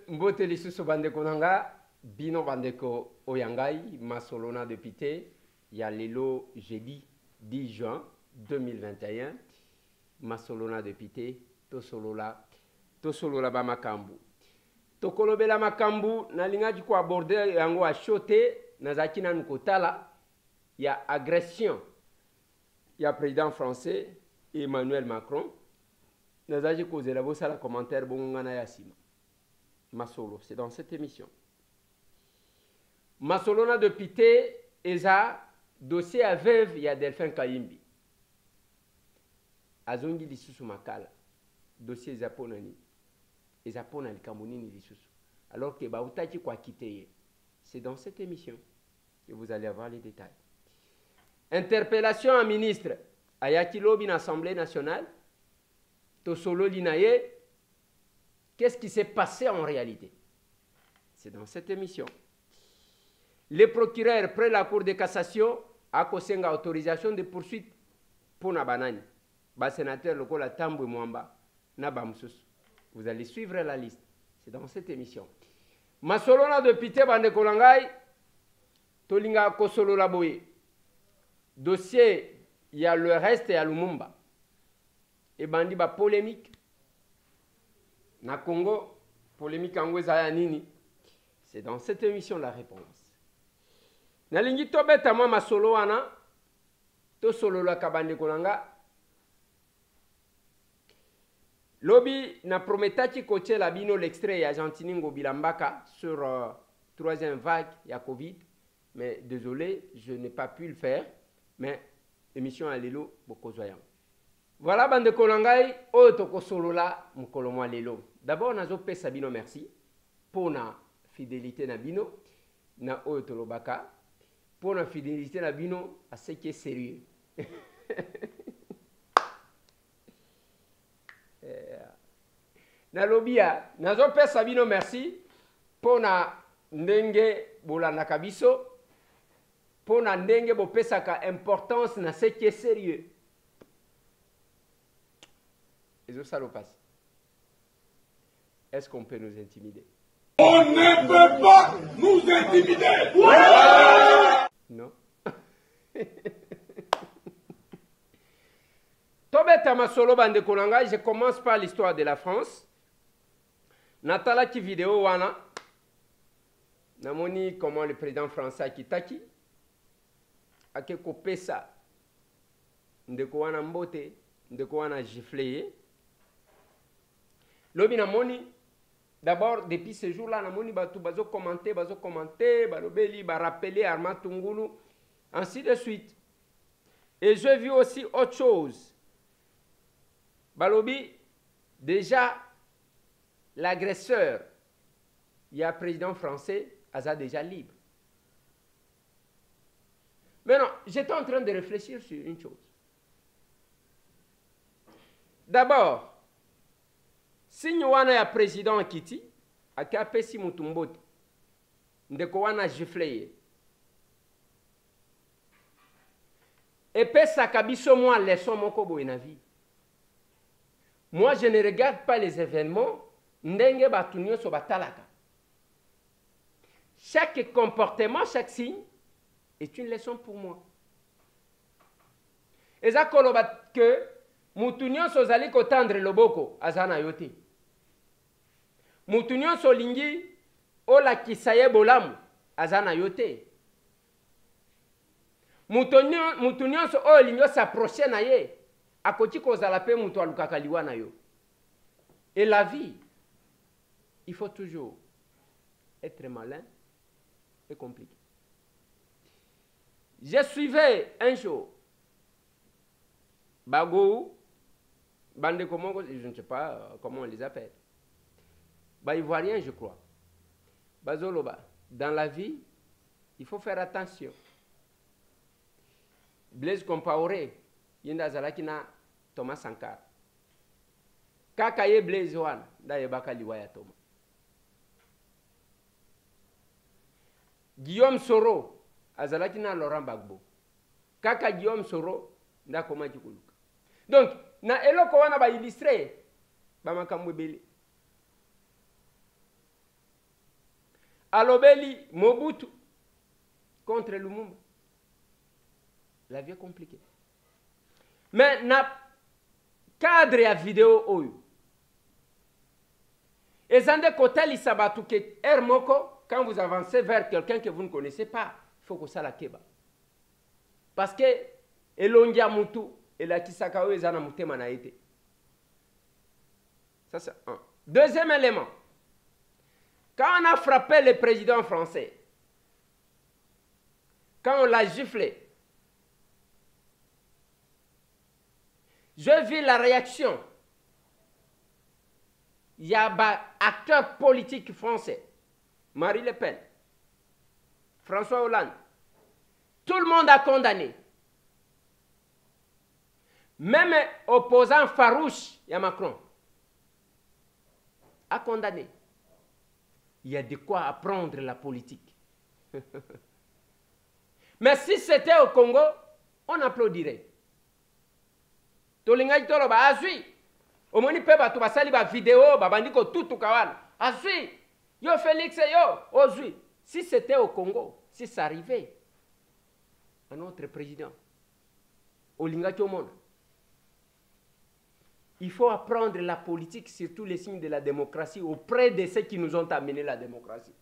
Mbote lisusu bandeko nanga, bino bandeko oyangai, masolona député, ya lelo jeudi 10 juin 2021, masolona député, tosolola ba makambu. Tokolobela makambu, na lingaji ko aborder yango a chote, na zaki na nkotala, ya agression, ya président français, Emmanuel Macron, na zaki ko zelabo sala commentaire bongana ya sima. Masolo, c'est dans cette émission. Masolona député, eza dossier à veuve, il y a Delphin Kayimbi. Azongi lisusu makala. Dossier zaponani. Ezapona likamoni lisusu. Alors que bautaki kwa kiteye. C'est dans cette émission que vous allez avoir les détails. Interpellation à ministre. Ayaki lobi na Assemblée nationale. Tosolo linaye. Qu'est-ce qui s'est passé en réalité? C'est dans cette émission. Le procureur, près la Cour de cassation, a kosenga autorisation de poursuite pour Nabanani. Ba sénateur lokola Tambwe Mwamba, Nabamsus. Vous allez suivre la liste. C'est dans cette émission. Masolona de Pité Bande Kolangay, Tolinga Kosolo Laboye. Dossier, il y a le reste et à Lumumba. Et Bandi ba polémique. Na Congo, polémique en Nini. C'est dans cette émission la réponse. Nalingi tobeta moi masolo wana, to solo la kabande kolanga. Lobi na prometaki koche la bino l'extrait ya Gentiningo Bilambaka sur troisième vague ya Covid. Mais désolé, je n'ai pas pu le faire. Mais émission à lelo bokozoyang. Voilà bande kolangai o toko solo la mukolo mwa lelo. D'abord nazo pesa bino merci pour na fidélité na bino na o tolobaka pour na fidélité na bino à ce qui est sérieux. Na lobia nazo pesa bino merci pour na ndenge bolanda kabiso pour na ndenge bo pesaka importance na ce qui est sérieux. Est-ce qu'on peut nous intimider? On ne peut pas nous intimider. Non. Tobeta masolo bande kolanga, je commence par l'histoire de la France. Natala ki vidéo wana. Namoni comment le président français kitaki. Ake kopesa. Ndeko wana mbote, ndeko wana gifleye. Lobi namoni, d'abord, depuis ce jour-là, namoni bato bazo commenter, balobeli, rappeler Armand Tungulu, ainsi de suite. Et j'ai vu aussi autre chose. Balobi, déjà, l'agresseur, il y a un président français, Aza déjà libre. Mais non, j'étais en train de réfléchir sur une chose. D'abord, si nous avons un président Kiti, a kapesi mutumbote, ndeko wana gifleye. Et pesa kabiso moi leçon moko boye na vie. Moi je ne regarde pas les événements, ndenge batunyo so batalaka. Chaque comportement, chaque signe est une leçon pour moi. Et ça koloba que mutunyo so zali kotandre loboko azana yote. Mutunyo so lingi ola kisaye bolamu azana yote. Mutunyo so o lingo s'approcher na ye akoti kozala pe mutu alukaka liwa na yo. Et la vie, il faut toujours être malin et compliqué. Je suivais un jour Bagou, bande comment, je ne sais pas comment on les appelle. Bah, ivoirien, je crois. Bazoloba, dans la vie, il faut faire attention. Blaise Compaoré, yenda zalakina Thomas Sankara. Kakaye Blaise wan, da yebaka liwaya Thomas. Guillaume Soro, azalakina Laurent Gbagbo. Kaka Guillaume Soro, nda koma jikuluka. Donc, na eloko wana ba illustré ba makambo belé. alobeli Mobutu contre Lumumba. La vie est compliquée. Mais na cadre ya vidéo oyo ezande kotali sabatu ke moko quand vous avancez vers quelqu'un que vous ne connaissez pas, il faut que ça la keba. Parce que elongia mutu elakisaka oyo ezana mutema na ete. Ça c'est un. Deuxième élément. Quand on a frappé le président français, quand on l'a giflé, je vis la réaction. Il y a un acteur politique français, Marie Le Pen, François Hollande. Tout le monde a condamné. Même opposant farouche, il y a Macron, a condamné. Il y a de quoi apprendre la politique. Mais si c'était au Congo, on applaudirait. Tolinga itolo ba azui. Omoni pe batu basali ba vidéo ba bandiko tutu kawana. Azui. Yo Félix yo ozui. Si c'était au Congo, si ça arrivait à notre président, Olinga Tchomona, il faut apprendre la politique, surtout les signes de la démocratie, auprès de ceux qui nous ont amené la démocratie.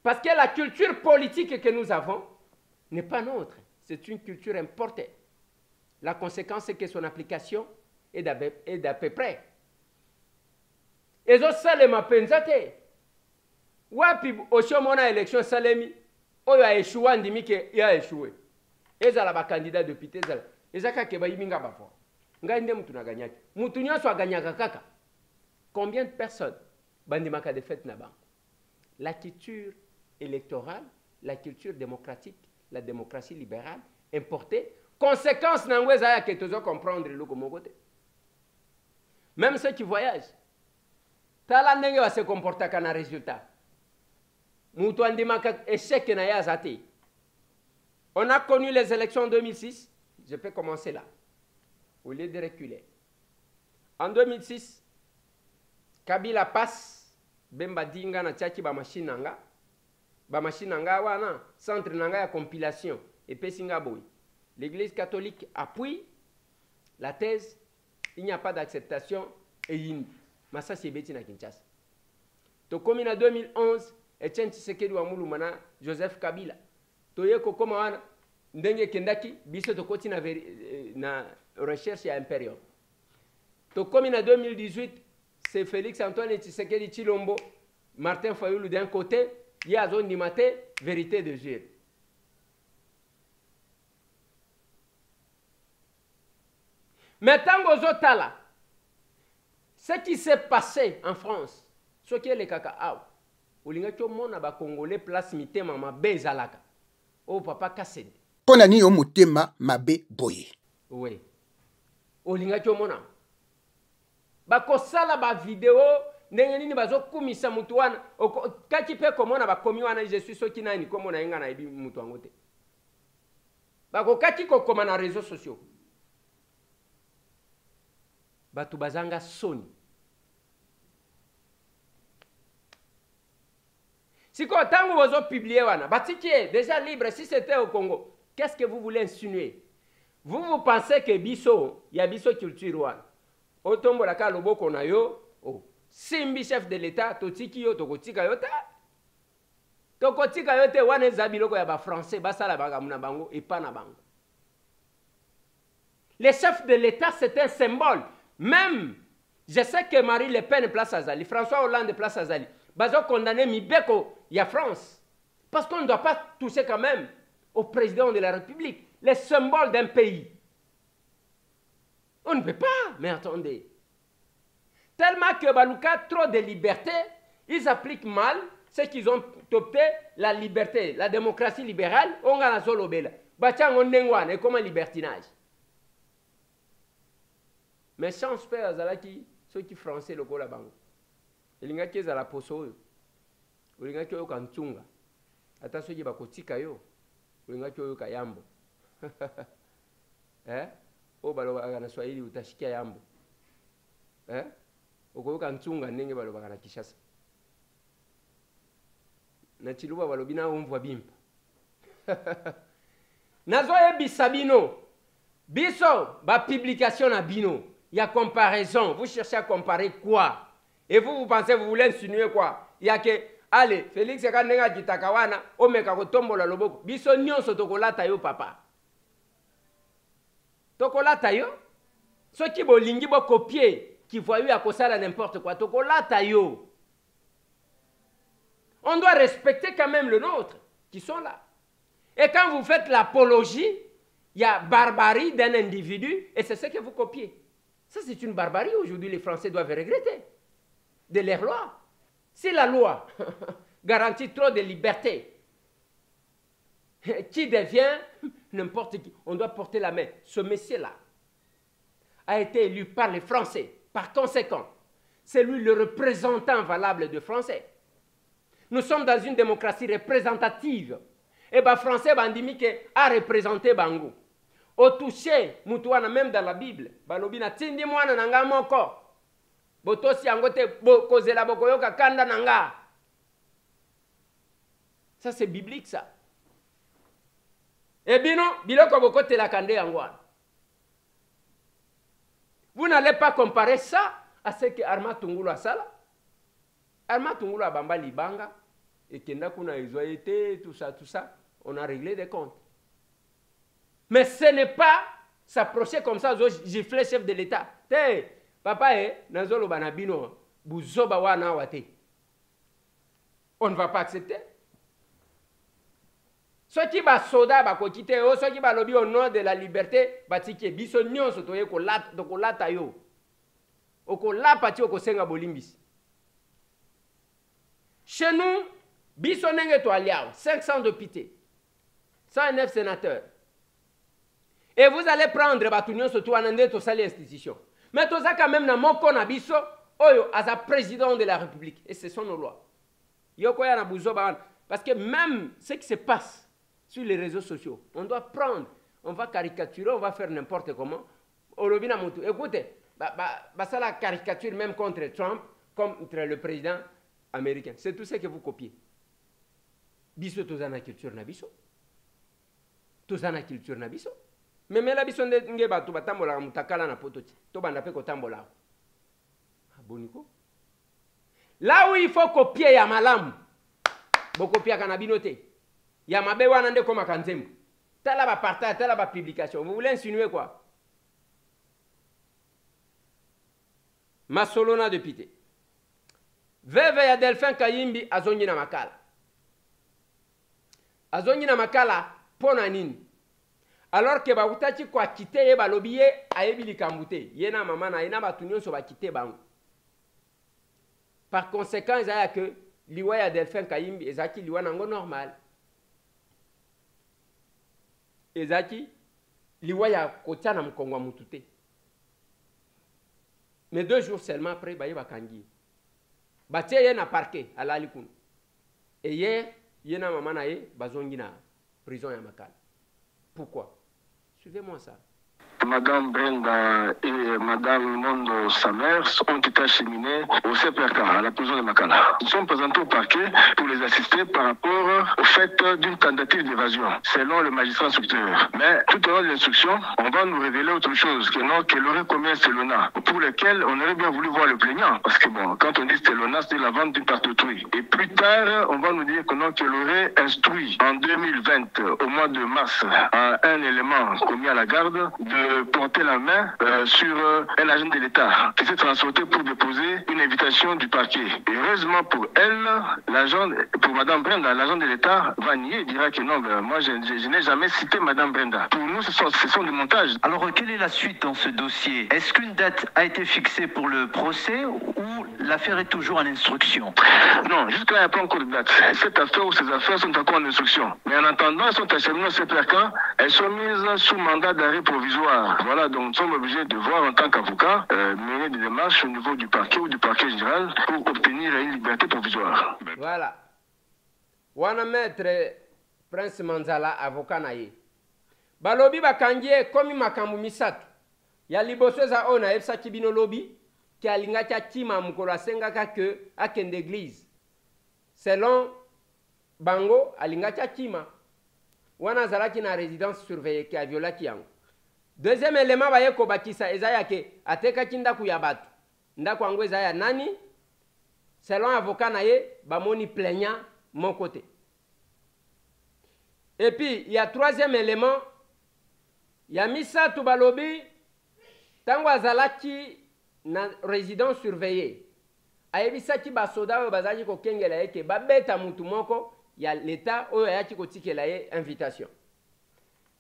Parce que la culture politique que nous avons n'est pas nôtre. C'est une culture importée. La conséquence, c'est que son application est d'à peu près. Et ça, c'est ma pensée. Wapi, au chomona élection salemi, oyo a échoué, on dit qu'il a échoué. Et ça, la candidat de député, et ça, c'est ba yiminga bafo. Ngainde mutu na ganyaki. Mutu nyoso aganyaka kaka. Combien de personnes bandimaka de fête na bank? La culture électorale, la culture démocratique, la démocratie libérale, importée. Conséquence n'angweza que tu dois comprendre le côté. Même ceux qui voyagent. Tala ndenge va se comporter kana résultat. Mutu andimaka échec na ya zate. On a connu les élections en 2006. Je peux commencer là. Au lieu de reculer. En 2006, Kabila passe, Bemba Dinga na tchaki ba machine nanga. Ba machine nanga wana, centre nanga ya compilation et pesinga boy. L'Église catholique appuie la thèse, il n'y a pas d'acceptation et yin. Mais ça c'est beti na Kinshasa. To komi na 2011, Etienne Tshisekedi wa mulumana Joseph Kabila. To yeko koma wana ndenge kendaki biso to koti na recherche ya impérium. To komi na 2018, c'est Félix Antoine Tshisekedi Chilombo, Martin Fayulu d'un côté, Yazo Ndimate, vérité de Dieu. Maintenant, aux Tala, ce qui s'est passé en France, ce qui est le cacao, ou l'ingénieur mon aba congolais place mitema mabe zalaka, oh papa Kassedi. Ponani o mutema mabe boye. Oui. Ou l'ingénieur mon aba. Bako sala ba vidéo, ndenge nini bazo kumisa mutu wana, kaki pe komona ba komi wana je suis soki nani komona inga na ibi mutu angote. Bako kaki ko koma na réseaux sociaux. Batu bazanga soni. Si quand tango vous publié wana, batiki est déjà libre si c'était au Congo. Qu'est-ce que vous voulez insinuer? Vous pensez que biso, il y a biso culture wana. Otombo la ka loboko na yo, oh, simbi chef de l'État, totiki yo tokotika yo ta. Tokotika yo te wana zabiloko ya ba français basala banga muna bango et pas na bango. Le chef de l'État c'est un symbole. Même, je sais que Marie Le Pen place Azali, François Hollande place Azali. Bazo condamné Mibeko, il y a France. Parce qu'on ne doit pas toucher quand même au président de la République, les symboles d'un pays. On ne peut pas, mais attendez. Tellement que Balouka, trop de liberté, ils appliquent mal ce qu'ils ont opté, la liberté, la démocratie libérale, on a la zolobela. Bachang on nengwan, et comme un libertinage. Mais chance père azalaki ceux qui français le kola bango. Elinga keza la poso. Elinga kyo kantunga. Ata soki bakotika yo. Elinga kyo kayambo. O baloba na Swahili utashikia yambo. Okoyoka ntunga ndenge baloba na Kishasa. na chiluba balobi na umvwa bimpa nazoyebisa bino biso ba publication na bino ya comparaison. Vous cherchez à comparer quoi? Et vous pensez, vous voulez insinuer quoi? Il y a que allez, Félix Kandenga Kitakawana, omeka kotombola loboko. Biso nyonso tokolata yo papa. Tokolata yo. Ceux qui bolingi bo copier, qui voient à kosala n'importe quoi, tokolata yo. On doit respecter quand même le nôtre, qui sont là. Et quand vous faites l'apologie, il y a barbarie d'un individu, et c'est ce que vous copiez. Ça, c'est une barbarie. Aujourd'hui, les Français doivent regretter de leur loi. Si la loi garantit trop de liberté, qui devient n'importe qui, on doit porter la main. Ce monsieur-là a été élu par les Français. Par conséquent, c'est lui le représentant valable des Français. Nous sommes dans une démocratie représentative. Et les Français a représenté Bango. Au touché, Moutouana, même dans la Bible, Balobina, Tindi Mwana Nanga Moko, Botosi Angote, Kozela Bokoyoka, Kanda Nanga. Ça, c'est biblique, ça. Et bien, Biloko Bokote la Kande Angwa. Vous n'allez pas comparer ça à ce que Arma Tungulu a ça là. Arma Tungulu a Bamba Libanga, et Kenda Kuna Isoyete, tout ça, on a réglé des comptes. Mais ce n'est pas s'approcher comme ça, gifler chef de l'État. Papa, nazolo banabino, buzoba wana wate. On ne va pas accepter. Ceux qui ba soda ba kokite yo, ceux qui ba lobby au nom de la liberté, batike biso nyonso toye ko lata yo. Oko la pati oko senga bolimbis. Chez nous, biso nenge to aliao, 500 députés, 109 sénateurs. Et vous allez prendre Batunion surtout en ande to sali institution. Mais tout ça quand même na moko na biso oyo as a président de la République et ce sont nos lois. Yoko ya na buzoba parce que même ce qui se passe sur les réseaux sociaux, on doit prendre, on va caricaturer, on va faire n'importe comment. Olobina mutu. Écoutez, ça la caricature même contre Trump, contre le président américain. C'est tout ce que vous copiez. Biso tozana culture na biso. Tozana culture na biso. Mais la biso nge batu batambola mutakala na pototi. To banda pe kotambola. Boniko. Là où il faut copier ya malamu. Bo copier kana binote. Ya mabe wana nde koma kanzembo. Tala ba partage, tala ba publication. Vous voulez insinuer quoi? Masolona de pité. Veve ya Delphin Kayimbi azongi na makala. Azongi na makala pona nini? Alors que bautachi kwa kite ye balobi ye ayebi likambute. Ye na mama na ye na batu nyonso ba kite bango. Par conséquent, il y a que liwa ya Delphin Kayimbi ezaki liwa nango normal. Ezaki liwa ya kotia na mkongwa mutute. Mais 2 jours seulement après, baye bakangi. Batie ye na parquet à l'Alikun. Et hier, ye na mama na ye bazongi na prison ya makala. Pourquoi? Suivez-moi ça. Madame Brenda et Madame Mondo, sa mère, ont été acheminées au CPRK, à la prison de Makala. Ils sont présentés au parquet pour les assister par rapport au fait d'une tentative d'évasion, selon le magistrat instructeur. Mais tout au long de l'instruction, on va nous révéler autre chose, que non, qu'elle aurait commis un Stelona, pour lequel on aurait bien voulu voir le plaignant. Parce que bon, quand on dit Stelona, c'est la vente d'une part d'autrui. Et plus tard, on va nous dire que non, qu'elle aurait instruit en 2020, au mois de mars, à un élément commis à la garde, de porter la main sur un agent de l'État qui s'est transporté pour déposer une invitation du parquet. Et heureusement pour elle, pour Madame Brenda, l'agent de l'État va nier et dira que non, moi je n'ai jamais cité Madame Brenda. Pour nous, ce sont des montages. Alors, quelle est la suite dans ce dossier? Est-ce qu'une date a été fixée pour le procès ou l'affaire est toujours en instruction? Non, jusqu'à là, il n'y a pas encore de date. Cette affaire ou ces affaires sont encore en instruction. Mais en attendant, elles sont acheminées au CPRK, elles sont mises sous mandat d'arrêt provisoire. Voilà, donc nous sommes obligés de voir en tant qu'avocat mener des démarches au niveau du parquet ou du parquet général pour obtenir une liberté provisoire. Voilà. Wana maître Prince Manzala, avocat naye. Balobi bakangie komi makambu misatu. Ya liboso za ona efsa kibino lobi ki alinga kya kima mukolo asengaka ke akende église. Selon bango alingacha kima wana zalaki na résidence surveillée ki aviolaki yango. Deuxième élément baye ko bakisa ezaya ke ateka kinda ku ya batu ndako yango ezaya nani selon avocat na ye bamoni plaignant mon côté. Et puis il y a troisième élément, il y a misatu balobi tango azalaki na résidence surveillée ayebisaki basoda oyo bazalaki kokengela ye ke babeta mutu moko ya l'état oyo ayaki kotikela ye invitation.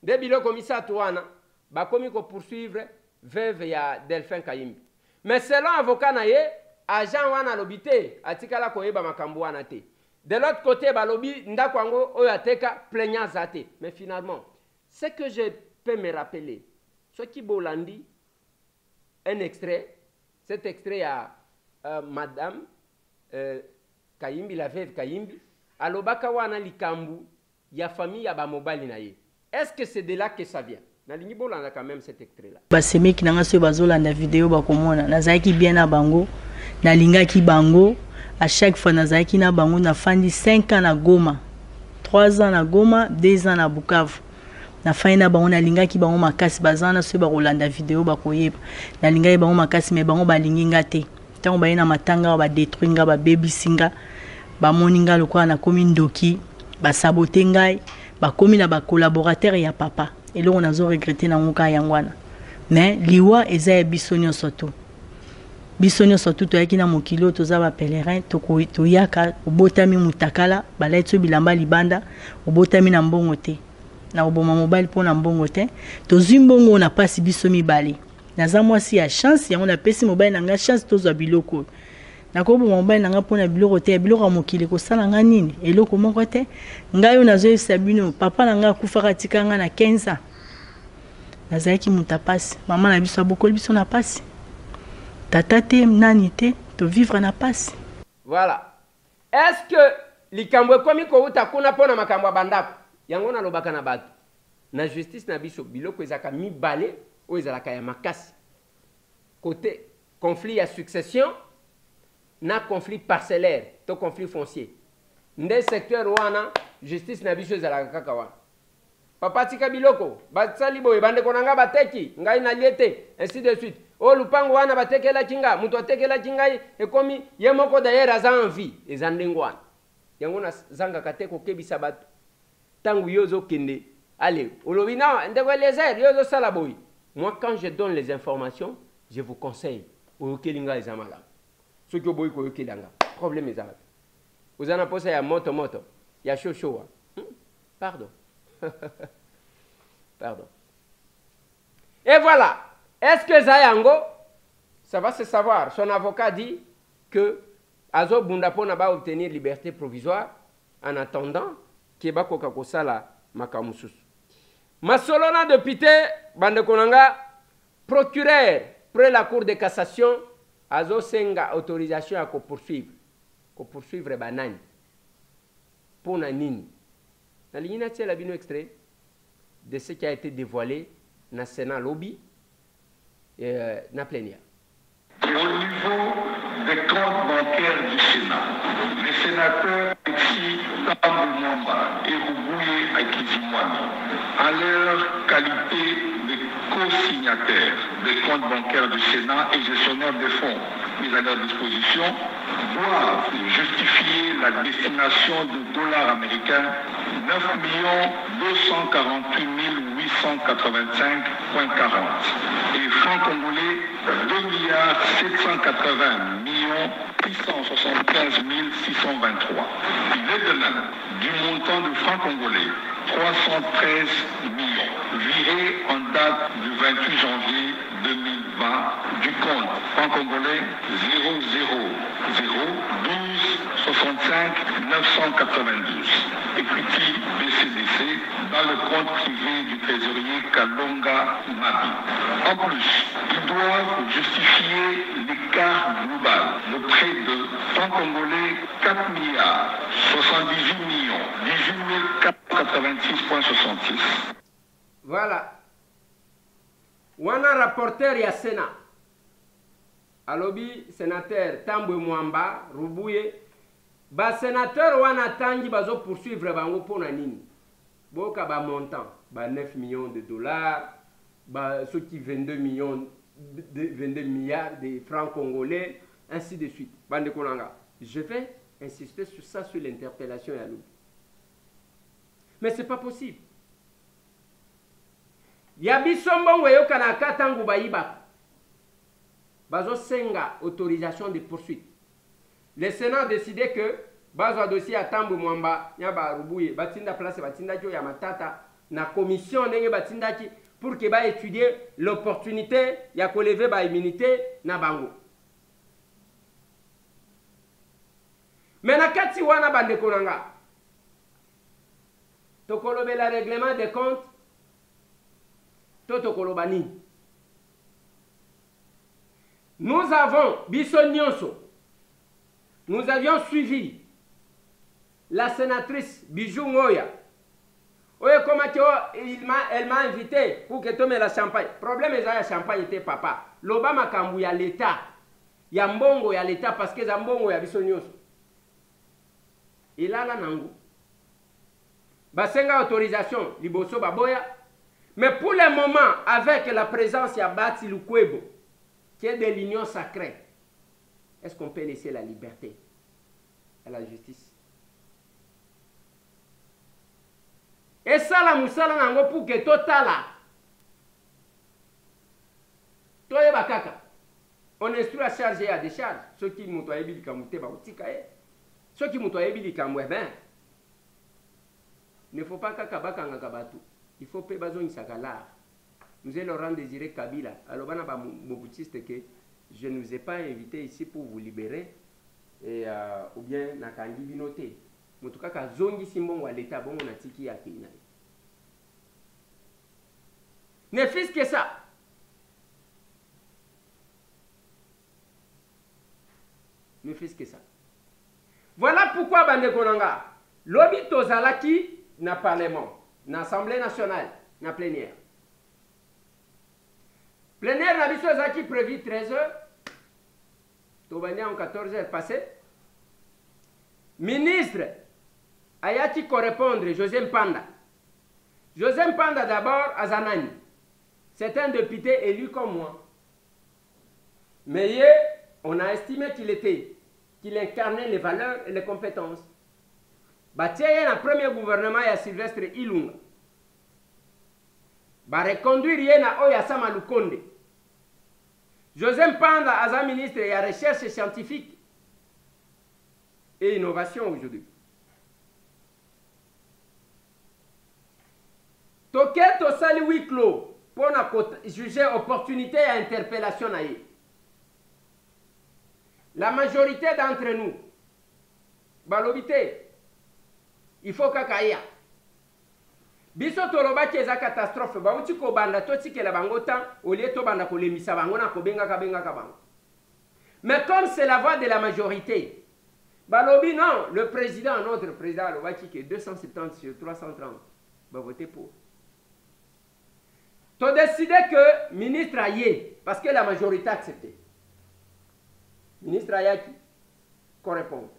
Nde biloko misatu wana bakomi ko poursuivre veuve ya Delphin Kayimbi. Mais selon avocat na ye agent wana lobité atikala koyeba makambo wana te. De l'autre côté balobi ndako yango oyo ateka plaignant zate. Mais finalement ce que je peux me rappeler ce qui bolandi un extrait, cet extrait à madame Kayimbi, la veuve Kayimbi, alobaka wana likambu ya famille ya ba mobali na ye. Est-ce que c'est de là que ça vient? Nalingi bolanda quand même cet extrait là. Basemeki nanga so bazolanda vidéo bakomona nazaki bien na bango, nalingaki bango, à chaque fois nazaki na bango na fandi 5 ans na Goma, 3 ans na Goma, 2 ans na Bukavu. Na faina bango nalingaki bango makasi bazana so bakolanda vidéo bakoyeba. Nalingaki bango makasi mais bango balingi ngate. Tango baye na matanga ba détruire nga ba babysinga, ba moninga lokwa na komi ndoki, ba saboter ngai, ba komi na ba collaborateur ya papa. Et là on a zo regretter na ngoka yangwana. Mais liwa eza ya bisonyo soto. Bisonyo soto to yaki na mokilo toza ba pèlerin to yaka obotami mutakala balaitso bilamba libanda obotami na mbongo te. Na oboma mobile pona mbongo te. To zimbongo na pasi biso mibale. Naza mwasi ya chance yango na pesi mobile nanga chance tozwa biloko. Nakobo mobile nanga pona biloko te biloko mokili ko sala nga nini eloko moko te ngayo nazo sabino papa nanga kufaka tikanga na 15 ans. Nazaki mutapasi mama na biso abokoli biso na pasi. Tata te nani te to vivre na pasi. Voilà. Est-ce que likambo komi ko uta kuna pona makambo bandako yango na lobaka na bato na justice na biso biloko ezaka mibale o ezalaka ya makasi côté conflit à succession na conflit parcellaire to conflit foncier nde secteur wana justice na biso ezalaka kaka wana papa tika biloko batsali boye bande konanga bateki ngai na liete ainsi de suite o lupango wana batekela kinga muto atekela kinga ekomi ye moko d'ailleurs aza en vie ezandengwana yango na zanga kateko kebisa bato tangu yozo kende allez olobi na ndeko lézère yozo sala boy. Moi quand je donne les informations je vous conseille o kelinga ezamala ce que boy ko kelanga problème ezamala uzana posa ya moto ya show pardon pardon. Et voilà, est-ce que Zayango, ça va se savoir, son avocat dit que Azo Bundapo n'a pas obtenu liberté provisoire en attendant Keba Kokakosala Makamusus. Masolona de Pité, Bandekonanga, procureur près la Cour de cassation, Azo Senga autorisation à poursuivre Banani. Pour Nanini. La ligne c'est la bino extrait de ce qui a été dévoilé dans le Sénat lobby et dans la plénière. Au niveau des comptes bancaires du Sénat, les sénateurs ici, Tambo Mwamba et Roubouye Akizimwani, à leur qualité de co-signataires des comptes bancaires du Sénat et gestionnaires des fonds mis à leur disposition, doivent justifier la destination de dollars américains 9 248 885,40 et francs congolais 2 780 675 623. Il est de même du montant de francs congolais 313 millions virés en date du 28 janvier 2020 du compte francs congolais 000 12 65 992 equity BCDC dans le compte privé du trésorier Kalonga Mabi. En plus, ils doivent justifier l'écart global de près de francs congolais 4 milliards 78 millions 18 486,66. Voilà. Wana rapporteur ya Sénat. Alobi sénateur Tambwe Mwamba Rubuye ba sénateur wana tangi bazo poursuivre bango pona nini boka ba montant ba 9 millions de dollars ba ceux qui 22 milliards de francs congolais ainsi de suite bande konanga. Je vais insister sur ça sur l'interpellation ya lobi. Mais c'est pas possible. Ya biso mbongo yoka na katangu bayiba bazo senga autorisation de poursuite. Le Sénat a décidé que bazo dossier à Tambo Mwamba nyaba rubuye batinda place batinda kyo ya matata na commission ndenge batinda ki pour que ba étudier l'opportunité ya ko lever ba immunité na bango. Mais na kati wana bande konanga tokolobe la règlement des comptes totokolobani. Nous avons biso nyonso. Nous avions suivi la sénatrice Bijou Ngoya. Oye, comment elle m'a invité pour que tu me la champagne. Problème est la champagne était papa. L'Obama kambu ya l'État. Ya mbongo ya l'État parce que za mbongo ya biso nyonso. Il a la nangu. Basenga autorisation liboso baboya. Mais pour le moment, avec la présence ya Bati Lukwebo, qui est de l'union sacrée, est-ce qu'on peut laisser la liberté à la justice? Et ça, la moussala nango pour que totala. Toye bakaka. On instruit à charger à des charges. Ceux qui m'ont dit que m'ont ceux qui m'ont dit que ben, ne faut pas kakabakanga kabatu. Il faut payer besoin de sakalar. Nous allons Laurent Désiré Kabila. Alors, mon boutiste que je ne vous ai pas invité ici pour vous libérer et, ou bien nakangi binoté. En tout cas, quand zongi simbon à l'état bon on a tiki à kina. Ne fils que ça. Ne fils que ça. Voilà pourquoi bande konanga. Lobi tozalaki na parlement, na assemblée nationale, na plénière. Plénière na biso zaki prévu 13h. Tobania en 14h passé. Ministre ayati ko répondre José Mpanda. José Mpanda d'abord à Zanani. C'est un député élu comme moi. Mais on a estimé qu'il incarnait les valeurs et les compétences. Batiye na premier gouvernement ya Sylvestre Ilunga. Ba reconduire na Oya Sama Lukonde. José Mpanda aza ministre ya recherche scientifique et innovation aujourd'hui. Toke to sali huis clos pour juger opportunité et interpellation na ye. La majorité d'entre nous, balobité, il faut kakaya. Biso toloba ki eza catastrophe ba uti ko banda to tikela bango tan au lieu to banda ko lemisa bango na ko benga ka bango. Mais comme c'est la voix de la majorité, balobi non, le président, notre président loba ki ke 270 sur 330 va voter pour. To décider que ministre aye parce que la majorité a accepté. Ministre ayaki correspond.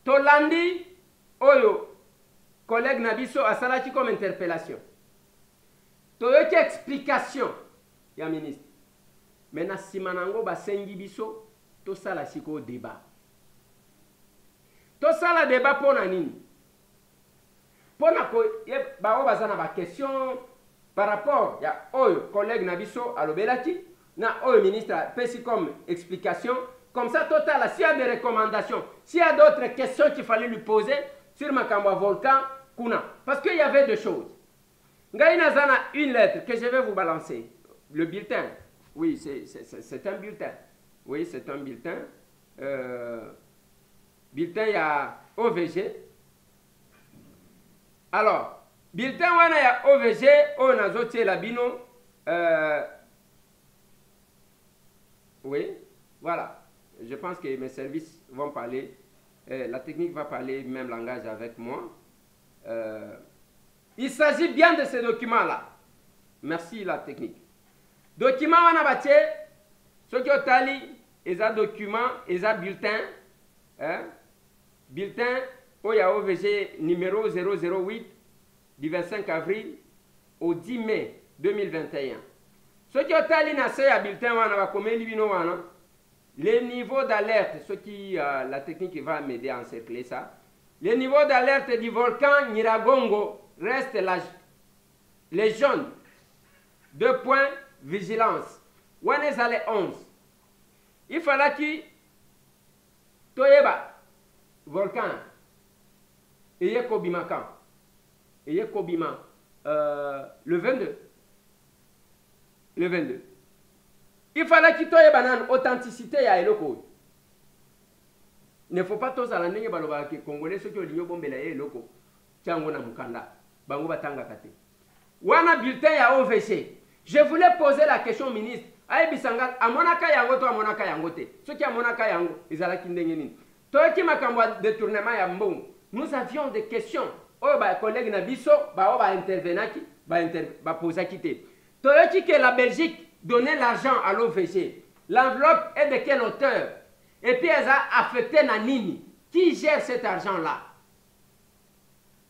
To landi oyo collègue Nabiso a salaki comme interpellation. Toyoki explication ya ministre. Maintenant simanango basengi biso to sala siko débat. To sala débat pona nini? Pona ko ba bazana ba question par rapport ya oyo collègue Nabiso alobelaki na oyo ministre pesi comme explication. Comme ça total s'il y a des recommandations, s'il y a d'autres questions qu'il fallait lui poser sur Makamba Volcan, Kuna. Parce qu'il y avait deux choses. Ngaïna Zana, une lettre que je vais vous balancer. Le bulletin. Oui, c'est un bulletin. Oui, c'est un bulletin. Bulletin, il y a OVG. Alors, bulletin, il y a OVG, on a zoté la bino. Oui, voilà. Je pense que mes services vont parler. La technique va parler le même langage avec moi. Il s'agit bien de ces documents-là. Merci la technique. Documents, on a battu. Ceux qui ont tali, ils ont documents, ils ont bulletins. Hein? bulletin Oya OVG numéro 008 du 25 avril au 10 mai 2021. Ce qui est bulletin les niveaux d'alerte, ce qui la technique va m'aider à encercler ça. Les niveaux d'alerte du volcan Nyiragongo restent les jaunes. 2 points, vigilance. On est allé 11. Il fallait que Toyeba, volcan, et Kobima quand? Et Kobima, le 22. Le 22. Il fallait que Toyeba ait authenticité à Eloko. Il ne faut pas tous aller dans les Congolais, ceux qui ont dit que les Eloko. Tiangona Mukanda, Bango Batanga Kate. Wana bulletin ya OVC. Je voulais poser la question au ministre. Aïe Bisangal, à Monaka Yango, à Monaka Yangote. Ceux qui à Monaka Yango, ils allaient Kindengenin. Toi qui m'a cambois détournement ya Mbong. Nous avions des questions. Oh, bah, collègue Nabiso, bah, intervenir qui, bah, poser quitter. Toi qui que la Belgique donnait l'argent à l'OVC. L'enveloppe est de quelle hauteur? Et puis elle a affecté Nanini. Qui gère cet argent-là?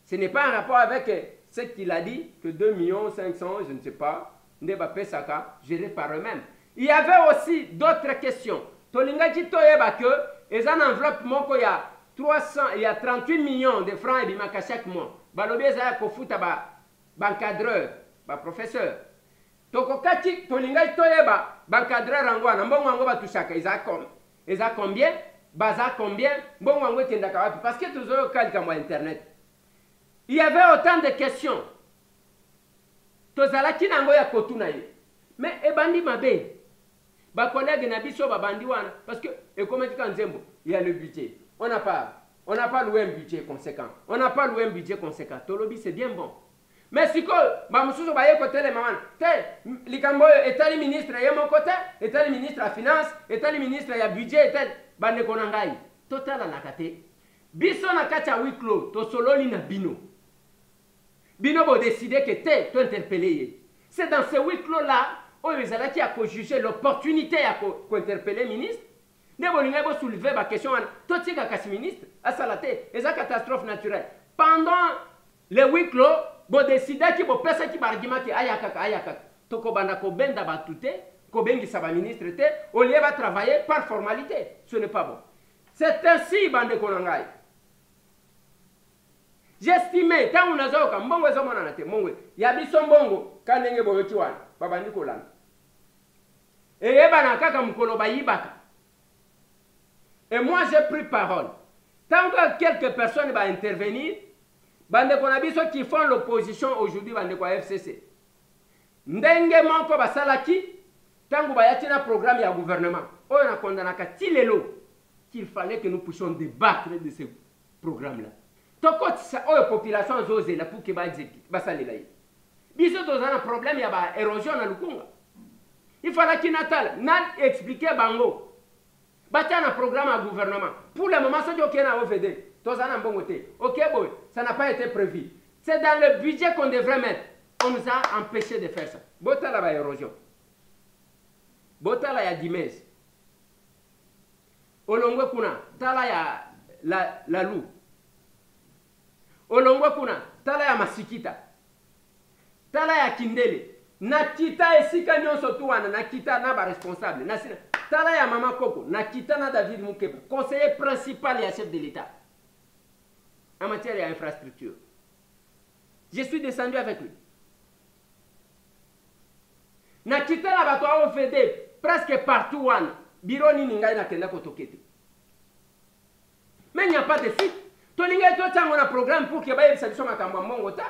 Ce n'est pas un rapport avec ce qu'il a dit, que 2 500 000, je ne sais pas, Ndeba Saka, géré par eux-mêmes. Il y avait aussi d'autres questions. Tolinga dit que ils ont une enveloppe, il y a 38 millions de francs et bimaka chaque mois. Balobi ezaya kofuta bancadreur, professeur. Tokokati tolinga toyeba bancadreur angwana mbongo ngo batushaka ils combien? Baza combien? Mbongo ngo tendaka wapi? Parce que toujours kalika mo internet. Il y avait autant de questions. Tozala kinango ya kotuna ye. Mais ebandi mabe. Ba collègue na biso ba bandi wana parce que et comme dit Kanzembo, il y a le budget. On n'a pas loué un budget conséquent. On n'a pas loué un budget conséquent. Tolobi, c'est bien bon. Mais si Mamoussou Baye côté les mamans, Likambo est le ministre, il y a mon côté, est le ministre à finance, est le ministre à budget, est Bande Konangai. Total à Nakate. Biso Nakacha Wiklo, to sololi na bino. Bino bo décider que tu interpellé. C'est dans ce Wiklo là, où ils allaient qui a juger l'opportunité à interpeller le ministre. Ne bolinga bo soulever la question tout ce qu'a ministre à salate et ça catastrophe naturelle pendant le huis clos bo décider qui bo pesa qui argument qui ayaka to ko banda ko benda batute ko bengi saba ministre te au lieu va travailler par formalité. Ce n'est pas bon. C'est ainsi bande konangai. J'estimais tant on a zoka mbongo zo mona te mongwe ya biso mbongo kanenge bo yotiwana babandi ko lana et yeba na kaka mukolo bayibaka. Et moi, j'ai pris parole. Tant que quelques personnes vont intervenir, ceux qui font l'opposition aujourd'hui, FCC. Ndenge manko basalaki, tant que un programme et gouvernement, on a condamné qu'il fallait que nous puissions débattre de ce programme-là. Tant que la population a osé la pour que exécuter. Biso dans un problème, il y a une érosion dans le Congo. Il fallait qu'il explique Bango. Bâtir un programme à gouvernement. Pour le moment, ce qui est au OVD, ok, bon, ça n'a pas été prévu. C'est dans le budget qu'on devrait mettre. On nous a empêché de faire ça. Botala va érosion. Botala ya Dimes. Olongwe kuna, tala ya la loup. Olongwe kuna, tala ya Masikita. Tala ya Kindele. Nakita esika nyonso tuwana, nakita na ba responsable. Nasina. Tala ya Mama Koko, Nakitana David Moukeba, conseiller principal et chef de l'État en matière d'infrastructure. Je suis descendu avec lui. Nakitana Batwa OVD, presque partout, bureau ni n'ingai na kenda kotokete. Mais il n'y a pas de suite. Tolinga to tang on a programme pour que ba yebisa makambo mongota.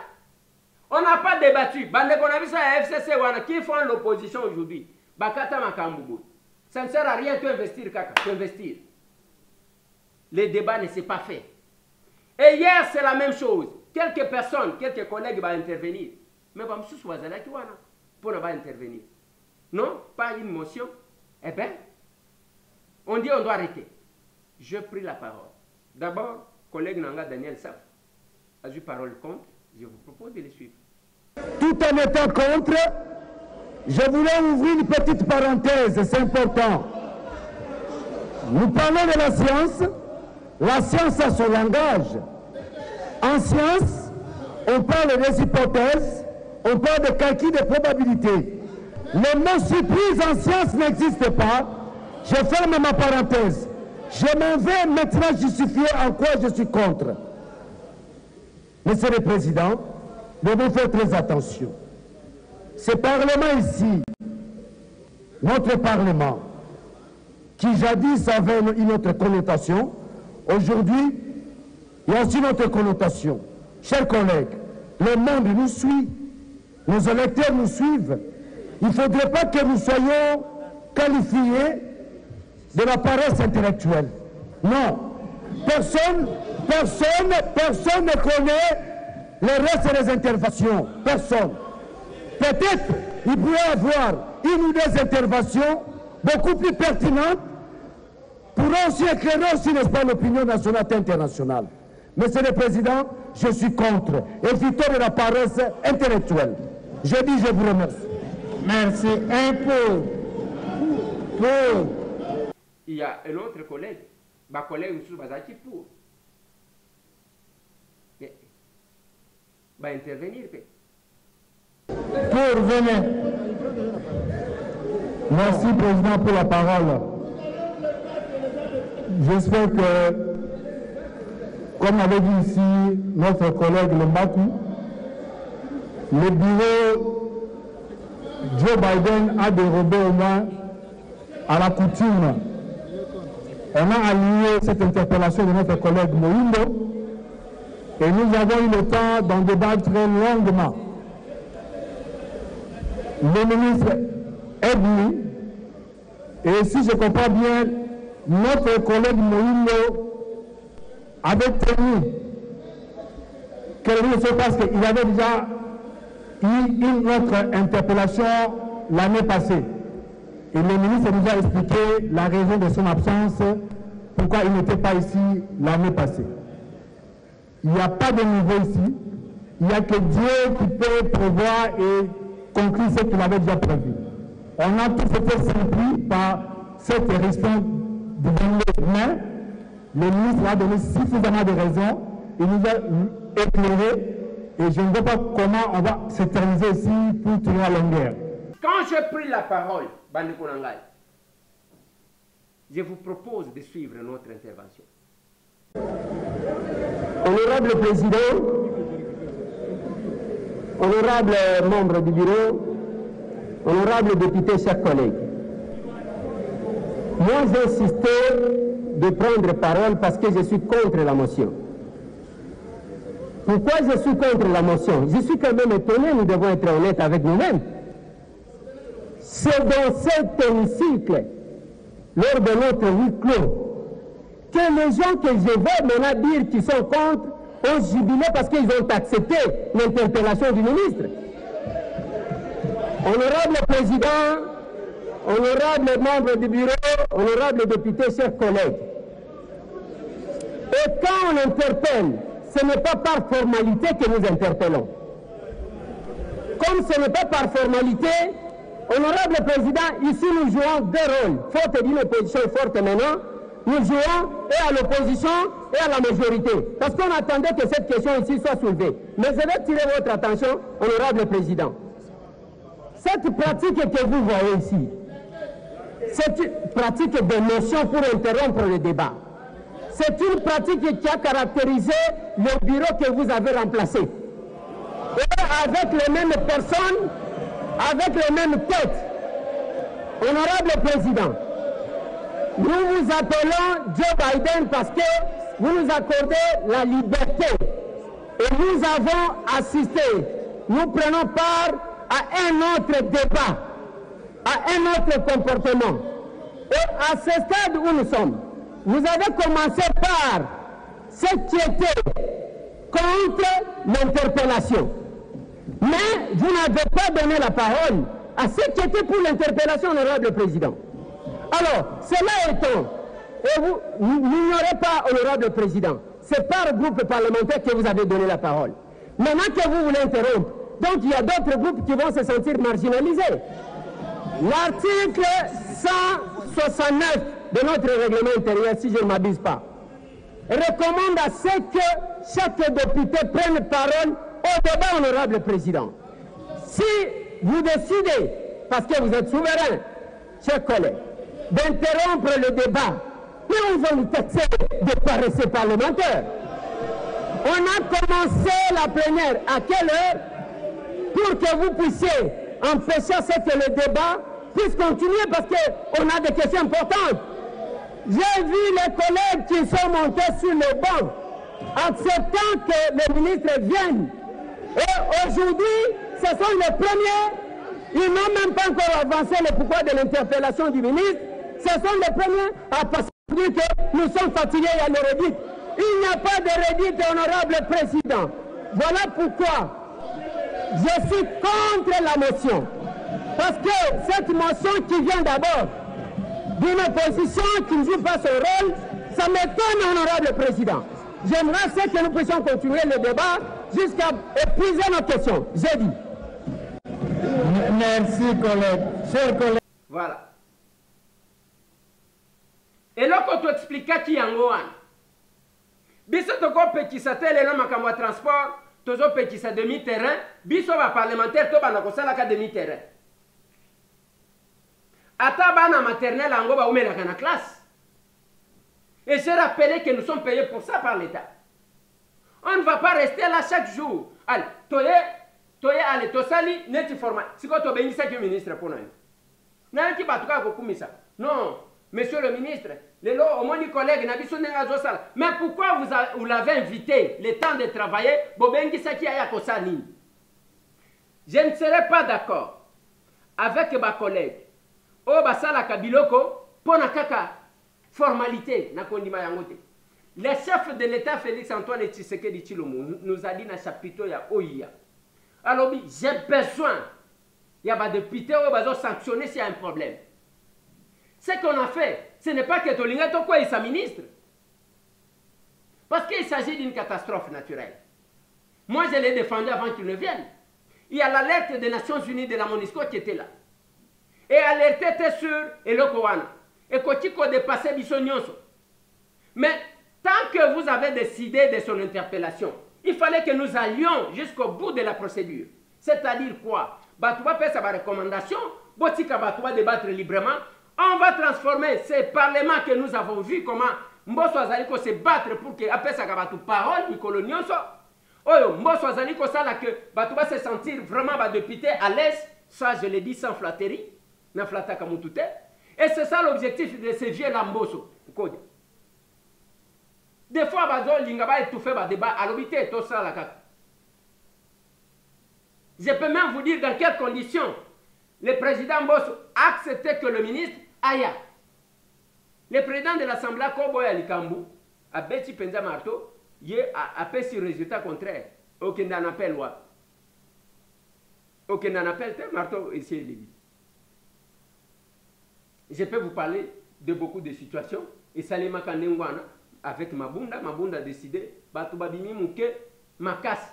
On n'a pas débattu. Bande qu'on a vu ça à FCC wana qui font l'opposition aujourd'hui. Bakata makambo. Ça ne sert à rien d'investir, Kaka. D'investir. Le débat ne s'est pas fait. Et hier, c'est la même chose. Quelques personnes, quelques collègues vont intervenir. Mais pour ne pas intervenir. Non, pas une motion. Eh bien, on dit on doit arrêter. Je pris la parole. D'abord, collègue Nanga Daniel Saf a eu parole contre. Je vous propose de le suivre. Tout en étant contre, je voulais ouvrir une petite parenthèse, c'est important. Nous parlons de la science, La science a son langage. En science, on parle des hypothèses, on parle de calcul de probabilité. Le mot surprise en science n'existe pas. Je ferme ma parenthèse. Je m'en vais maintenant justifier en quoi je suis contre. Monsieur le Président, nous devons faire très attention. Ce Parlement ici, notre Parlement, qui jadis avait une autre connotation, aujourd'hui, il y a aussi une autre connotation. Chers collègues, le monde nous suit, nos électeurs nous suivent. Il ne faudrait pas que nous soyons qualifiés de la paresse intellectuelle. Non. Personne ne connaît le reste des interventions. Personne. Peut-être il pourrait y avoir une ou deux interventions beaucoup plus pertinentes pour aussi éclairer aussi, n'est-ce pas, l'opinion nationale et internationale. Monsieur le Président, je suis contre. Évitons de la paresse intellectuelle. Je dis, je vous remercie. Merci. Un peu. Il y a un autre collègue, ma collègue M. Bazaki pour intervenir. Pour venir. Merci, Président, pour la parole. J'espère que, comme avait dit ici notre collègue Lombaku, le bureau Joe Biden a dérobé au moins à la coutume. On a allié cette interpellation de notre collègue Moïndo et nous avons eu le temps d'en débattre longuement. Le ministre est venu et si je comprends bien, notre collègue Moïndo avait tenu quelque chose parce qu'il avait déjà eu une autre interpellation l'année passée. Et le ministre nous a expliqué la raison de son absence, pourquoi il n'était pas ici l'année passée. Il n'y a pas de niveau ici. Il n'y a que Dieu qui peut prévoir et conclure ce qu'il avait déjà prévu. On a tous été surpris par cette résistance du mais le ministre a donné suffisamment de raisons. Il nous a éclairé et je ne vois pas comment on va s'éterniser ici pour tourner à longueur. Quand j'ai pris la parole, je vous propose de suivre notre intervention. Honorable Président, honorable membre du bureau, honorable député, chers collègues, moi j'ai insisté de prendre parole parce que je suis contre la motion. Pourquoi je suis contre la motion? Je suis quand même étonné, nous devons être honnêtes avec nous-mêmes. C'est dans cet hémicycle, lors de notre huis clos, que les gens que je vois maintenant dire qu'ils sont contre ont jubilé parce qu'ils ont accepté l'interpellation du ministre. Honorable Président, honorable membre du bureau, honorable député, chers collègues, et quand on interpelle, ce n'est pas par formalité que nous interpellons. Comme ce n'est pas par formalité, honorable Président, ici nous jouons deux rôles. Faute d'une opposition forte maintenant, nous jouons et à l'opposition et à la majorité. Parce qu'on attendait que cette question ici soit soulevée. Mais je vais tirer votre attention, honorable Président. Cette pratique que vous voyez ici, c'est une pratique d'émotion pour interrompre le débat. C'est une pratique qui a caractérisé le bureau que vous avez remplacé. Et avec les mêmes personnes, avec les mêmes têtes. Honorable Président, nous vous appelons Joe Biden parce que vous nous accordez la liberté. Et nous avons assisté, nous prenons part à un autre débat, à un autre comportement. Et à ce stade où nous sommes, vous avez commencé par ce qui était contre l'interpellation. Mais vous n'avez pas donné la parole à ceux qui étaient pour l'interpellation, honorable Président. Alors, cela étant, et vous n'ignorez pas, honorable Président, c'est par groupe parlementaire que vous avez donné la parole. Maintenant que vous voulez interrompre, donc il y a d'autres groupes qui vont se sentir marginalisés. L'article 169 de notre règlement intérieur, si je ne m'abuse pas, recommande à ce que chaque député prenne parole au débat, honorable président. Si vous décidez, parce que vous êtes souverain, chers collègues, d'interrompre le débat, mais on va nous taxer de paresseux parlementaires. On a commencé la plénière à quelle heure pour que vous puissiez empêcher à ce que le débat puisse continuer parce qu'on a des questions importantes. J'ai vu les collègues qui sont montés sur le banc acceptant que le ministre vienne. Et aujourd'hui, ce sont les premiers, ils n'ont même pas encore avancé le pouvoir de l'interpellation du ministre, ce sont les premiers à passer dire que nous sommes fatigués à le redite. Il n'y a pas de redite, honorable président. Voilà pourquoi je suis contre la motion. Parce que cette motion qui vient d'abord d'une opposition qui ne joue pas son rôle, ça m'étonne, honorable président. J'aimerais que nous puissions continuer le débat jusqu'à épuiser nos questions. J'ai dit. Merci, collègue. Chers collègues. Voilà. Et là, quand tu expliques qui est en Gohan, biso toko pekisa tele no makambo transport, tozo pekisa demi-terrain, biso ba parlementaire to bana kosala ka demi-terrain. Ata bana maternelle ango ba umelaka na classe. Et je rappelle que nous sommes payés pour ça par l'État. On ne va pas rester là chaque jour. Allez, allez, tosali neti format. Si ko to bengisa ki ministre pour nous. Na ki batuka ko kumisa. Non. Monsieur le ministre, mais pourquoi vous l'avez invité le temps de travailler? Je ne serai pas d'accord avec ma collègue. Formalité. Le chef de l'État, Félix Antoine Tshisekedi Tshilombo, nous a dit dans le chapitre ya OIA. Alors, j'ai besoin, il y a des députés qui vont sanctionner s'il y a un problème. Ce qu'on a fait, ce n'est pas que Tolinga Tokwa est sa ministre. Parce qu'il s'agit d'une catastrophe naturelle. Moi, je l'ai défendu avant qu'il ne vienne. Il y a l'alerte des Nations Unies de la MONUSCO qui était là. Et alerte était sur Elokowana. Et Kotiko dépassait Bissonyonso. Mais tant que vous avez décidé de son interpellation, il fallait que nous allions jusqu'au bout de la procédure. C'est-à-dire quoi? Batouba fait sa recommandation, Botika Batouba débattre librement. On va transformer ces parlements que nous avons vu comment Mbosso Azaliko se battre pour que après ça kabatu parole Nicolo Nyonso. Oyo Mbosso Azaliko ça là que batu va se sentir vraiment député à l'aise, ça je l'ai dit sans flatterie, na flata kamutute. Et c'est ça l'objectif de ces vieux Lamboso. Des fois bazo lingaba étouffé ba débat à l'obité tout ça là. Je peux même vous dire dans quelles conditions le président Mbosso a accepté que le ministre Aya. Le président de l'Assemblée, Koboya Likambu, a Betty Penza Marto, a fait ce résultat contraire. Aucun n'en appelle quoi. Aucun n'en appelle, Marto, ici, Libye. Je peux vous parler de beaucoup de situations. Et Salima Kandengwana, avec Mabunda a décidé, Batubabimi Mouke, Makas.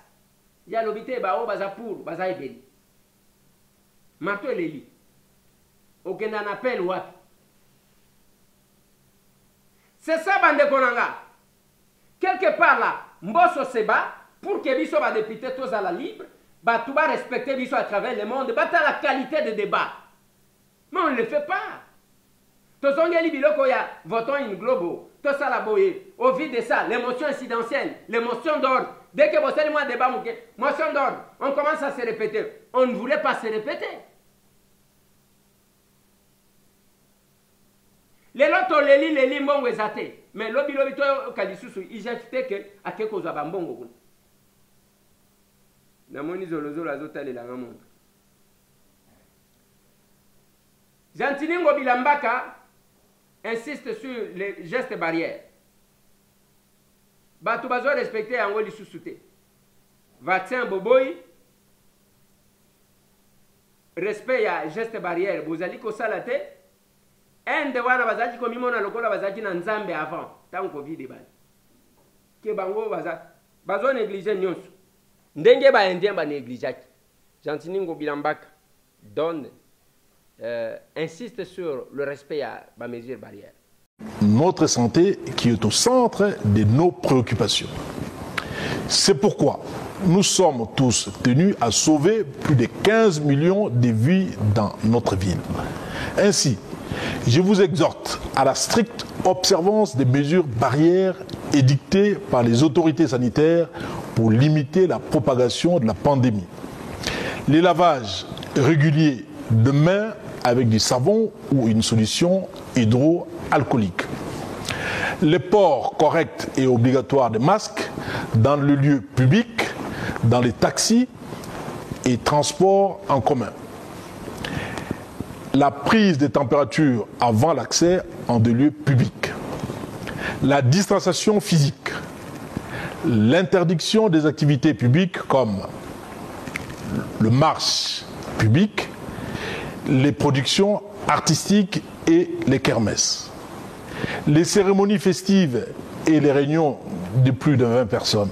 Il y a l'obité, Bao, Bazapour, Bazaïbeli. Marto et Léli. Aucun n'en appelle what. C'est ça, Bande Konanga. Quelque part là, Mbosso se bat pour que Bisso va député tous à la libre, tout va respecter Bisso à travers le monde, à la qualité de débat. Mais on ne le fait pas. Tous on y biloko ya votons in globo, tout ça la boye. Au vu de ça, l'émotion incidentielle, l'émotion d'ordre. Dès que vous savez moi débat, motion d'ordre, on commence à se répéter. On ne voulait pas se répéter. Les loto les mbongo ezate mais lobi to kalisusu ijafite que akeko za bambongo kuna na moni zolozolo azotale la ngamonda Jantiningo Bilambaka insiste sur les gestes barrières. Batu bazo respecter yango lisusu te. Vaccin boboy respect ya geste barrière bozali ko salate. Ende wana bazaki komimona lokola bazaki na nzambe avant tant Covid ebali ke bango bazo négliger nyonso ndenge ba indien ba négligeaki. Jantiningo Bilambaka donne insiste sur le respect à la mesure barrière. notre santé qui est au centre de nos préoccupations. C'est pourquoi nous sommes tous tenus à sauver plus de 15 millions de vies dans notre ville. Ainsi, je vous exhorte à la stricte observance des mesures barrières édictées par les autorités sanitaires pour limiter la propagation de la pandémie. Les lavages réguliers de mains avec du savon ou une solution hydroalcoolique. Le port correct et obligatoire des masques dans le lieu public, dans les taxis et transports en commun. La prise des températures avant l'accès en des lieux publics. La distanciation physique. L'interdiction des activités publiques comme le marche public, les productions artistiques et les kermesses. Les cérémonies festives et les réunions de plus de 20 personnes.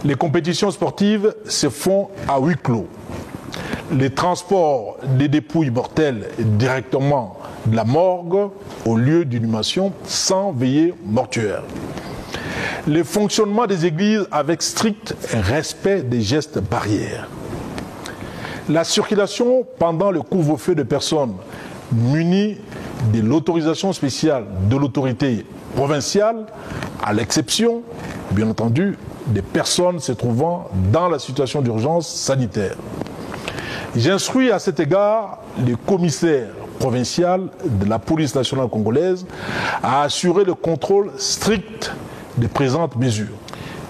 Les compétitions sportives se font à huis clos. Les transports des dépouilles mortelles directement de la morgue au lieu d'inhumation sans veillée mortuaire. Le fonctionnement des églises avec strict respect des gestes barrières. La circulation pendant le couvre-feu de personnes munies de l'autorisation spéciale de l'autorité provinciale, à l'exception, bien entendu, des personnes se trouvant dans la situation d'urgence sanitaire. J'instruis à cet égard le commissaire provincial de la police nationale congolaise à assurer le contrôle strict des présentes mesures.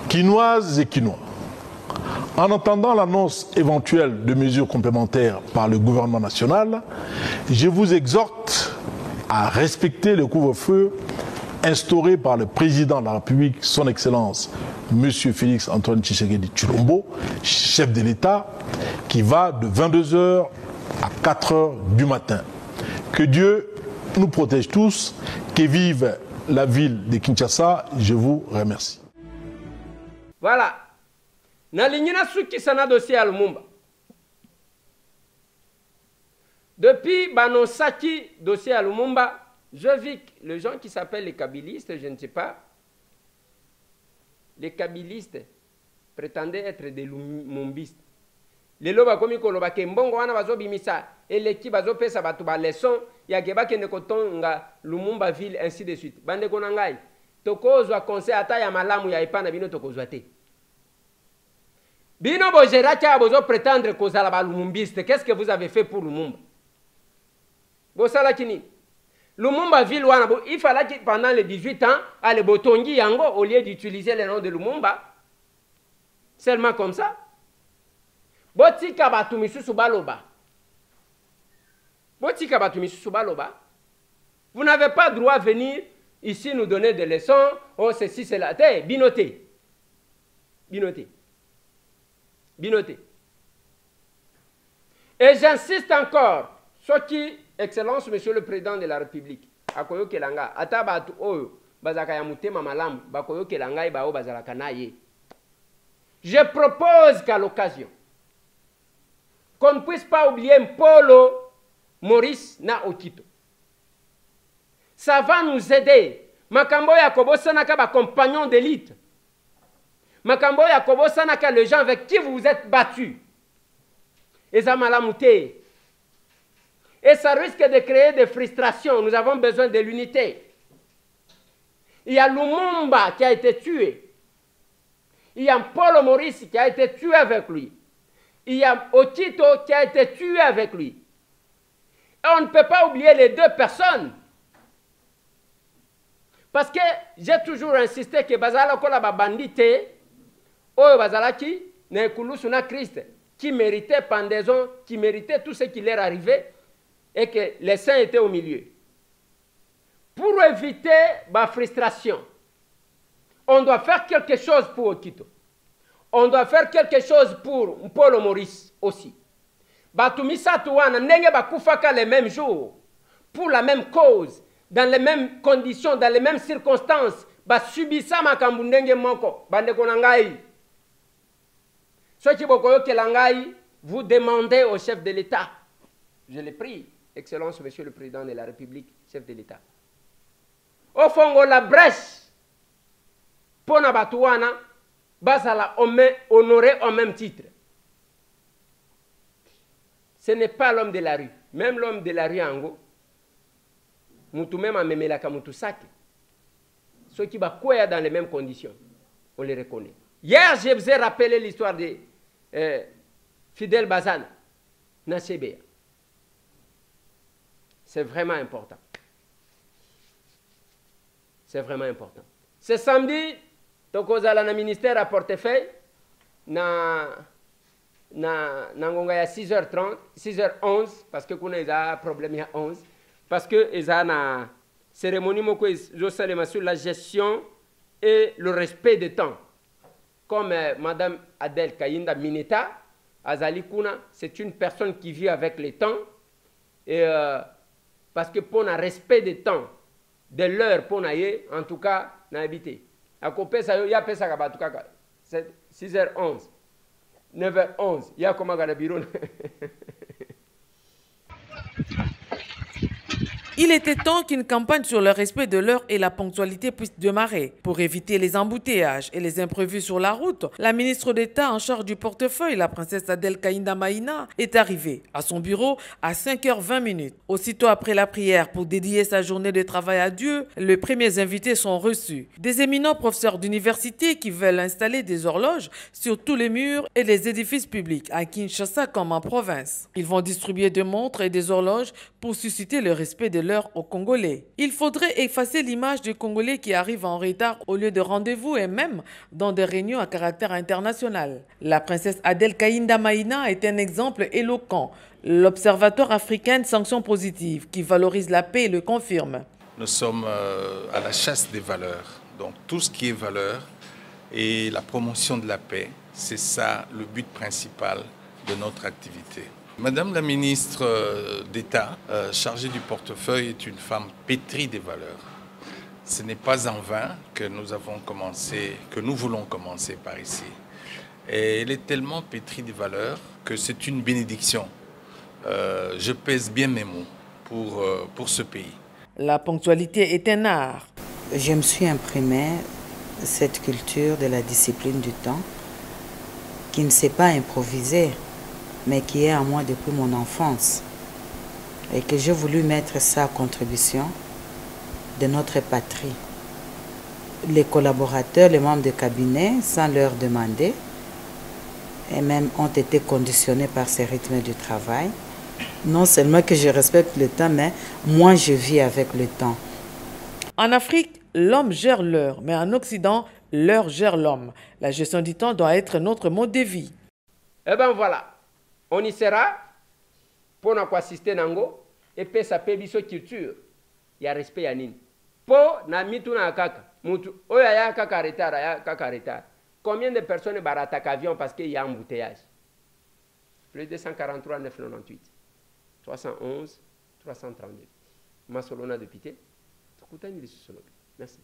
Quinoises et Quinois, en entendant l'annonce éventuelle de mesures complémentaires par le gouvernement national, je vous exhorte à respecter le couvre-feu instauré par le président de la République, son Excellence, M. Félix Antoine Tshisekedi Tshilombo, chef de l'État, qui va de 22h à 4h du matin. Que Dieu nous protège tous, que vive la ville de Kinshasa, je vous remercie. Voilà. Nalingina suki sana dossier à Lumumba. Depuis Banosaki, dossier à Lumumba, je vis les gens qui s'appellent les kabylistes, je ne sais pas. Les kabylistes prétendaient être des lumumbistes. Les loba komi koloba ke mbongo wana bazo bimisa eleki bazo pesa batu ba leçon ya keba kende kotonga Lumumba ville ainsi de suite. Bande konangai tokozwa conseil ata ya malamu ya ipana bino tokozwa te. Bino bojeracha bozo prétendre kozala ba lumumbiste. Qu'est-ce que vous avez fait pour Lumumba? Bosala kini Lumumba ville wana il fallait que pendant les 18 ans aller botongi yango au lieu d'utiliser le nom de Lumumba. Seulement comme ça. Botika batu misusu baloba. Botika batu misusu baloba. Vous n'avez pas droit à venir ici nous donner des leçons. Oh ceci c'est la terre. Binoté. Binoté. Binoté. Et j'insiste encore. Ce qui, Excellence, Monsieur le Président de la République, akoyo kelanga, atabatu oyo, bazaka ya mutema malamu, bakoyo kelanga ibao bazalaka naye. Je propose qu'à l'occasion, qu'on ne puisse pas oublier Mpolo Maurice na Okito. Ça va nous aider. Makambo ya kobosanaka ba compagnon d'élite. Makambo ya kobosanaka les gens avec qui vous vous êtes battus. Eza malamute. Et ça risque de créer des frustrations. Nous avons besoin de l'unité. Il y a Lumumba qui a été tué. Il y a Paul Maurice qui a été tué avec lui. Il y a Okito qui a été tué avec lui. Et on ne peut pas oublier les deux personnes. Parce que j'ai toujours insisté que Bazala Kola Bandité, Oyo Bazalaki, Nekoulusuna Christ, qui méritait pendaison, qui méritait tout ce qui leur arrivait, et que les saints étaient au milieu. Pour éviter ma frustration, on doit faire quelque chose pour Okito. On doit faire quelque chose pour Paul Maurice aussi. Batumisa Touana, n'enge bakufaka les mêmes jours, pour la même cause, dans les mêmes conditions, dans les mêmes circonstances, basubisa makambu ndenge moko, bande konangai. Ceux qui bokoyo kelangai, vous demandez au chef de l'État. Je l'ai pris. Excellence, Monsieur le Président de la République, chef de l'État. au fond la brèche pour na batuana basala honoré au même titre. Ce n'est pas l'homme de la rue. Même l'homme de la rue Ango, mutu même amemelaka mutu sake. Ceux qui va courir dans les mêmes conditions, on les reconnaît. Hier, je vous ai rappelé l'histoire de Fidel Bazana, Nasebea. C'est vraiment important. C'est vraiment important. Ce samedi, donc aux ala na ministère à portefeuille, na ngonga ya 6h30, 6h11, parce que kuna a problème ya 11, parce que eza na cérémonie moko zosalema sur la gestion et le respect des temps. Comme Madame Adel Kayinda Mineta, Azali Kuna, c'est une personne qui vit avec les temps. Et parce que pour le respect des temps, de l'heure pour naïe, en tout cas, n'a habité. À côté ça, il y a pesa en tout cas, 6h11, 9h11, il y a comment dans le bureau. Il était temps qu'une campagne sur le respect de l'heure et la ponctualité puisse démarrer. Pour éviter les embouteillages et les imprévus sur la route, la ministre d'État en charge du portefeuille, la princesse Adel Kayinda Maïna, est arrivée à son bureau à 5h20. Aussitôt après la prière pour dédier sa journée de travail à Dieu, les premiers invités sont reçus. Des éminents professeurs d'université qui veulent installer des horloges sur tous les murs et les édifices publics à Kinshasa comme en province. Ils vont distribuer des montres et des horloges pour susciter le respect de l'heure aux Congolais. Il faudrait effacer l'image du Congolais qui arrive en retard au lieu de rendez-vous et même dans des réunions à caractère international. La princesse Adel Kayinda Maïna est un exemple éloquent. L'Observatoire africain de sanctions positives qui valorise la paix le confirme. Nous sommes à la chasse des valeurs. Donc tout ce qui est valeur et la promotion de la paix, c'est ça le but principal de notre activité. Madame la ministre d'État, chargée du portefeuille, est une femme pétrie des valeurs. Ce n'est pas en vain que nous voulons commencer par ici. Et elle est tellement pétrie des valeurs que c'est une bénédiction. Je pèse bien mes mots pour ce pays. La ponctualité est un art. Je me suis imprimé cette culture de la discipline du temps qui ne s'est pas improvisée, mais qui est en moi depuis mon enfance, et que j'ai voulu mettre ça à contribution de notre patrie. Les collaborateurs, les membres de cabinet, sans leur demander, et même ont été conditionnés par ces rythmes du travail. Non seulement que je respecte le temps, mais moi je vis avec le temps. En Afrique, l'homme gère l'heure, mais en Occident, l'heure gère l'homme. La gestion du temps doit être notre mode de vie. Eh bien voilà. On y sera pour nous assister nango et puis ça peut biso culture. Il y a respect ya nini. Po na mitu na kaka. Mutu oya ya kaka retard. Combien de personnes baratak avion parce qu'il y a embouteillage? Plus de 143 998. 311 332. Masolona de Pité. Merci.